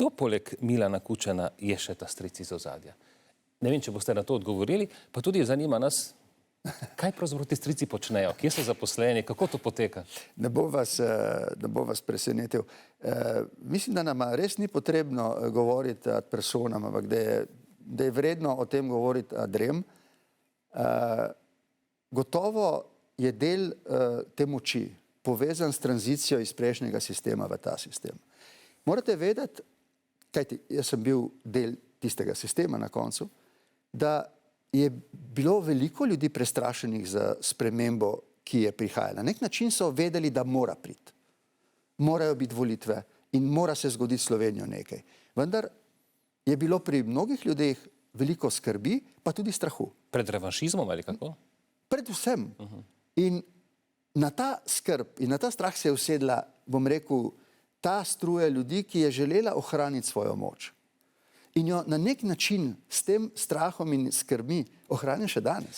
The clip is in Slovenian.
Kdo poleg Milana Kučana je še ta stric iz ozadja? Ne vem, če boste na to odgovorili, pa tudi zanima nas, kaj pravzaprav ti strici počnejo, kje so zaposleni, kako to poteka? Ne bo vas presenetil. Mislim, da nama res ni potrebno govoriti ad personam, ampak da je vredno o tem govoriti ad rem. Gotovo je del te moči povezan s tranzicijo iz prejšnjega sistema v ta sistem. Morate vedeti, kajti jaz sem bil del tistega sistema na koncu, da je bilo veliko ljudi prestrašenih za spremembo, ki je prihajala. Na nek način so vedeli, da mora priti. Morajo biti volitve in mora se zgoditi Slovenijo nekaj. Vendar je bilo pri mnogih ljudeh veliko skrbi, pa tudi strahu. Pred revanšizmom ali kako? Predvsem. In na ta skrb in na ta strah se je usedla, bom rekel, ta struja ljudi, ki je želela ohraniti svojo moč. In jo na nek način s tem strahom in skrbmi ohranja še danes.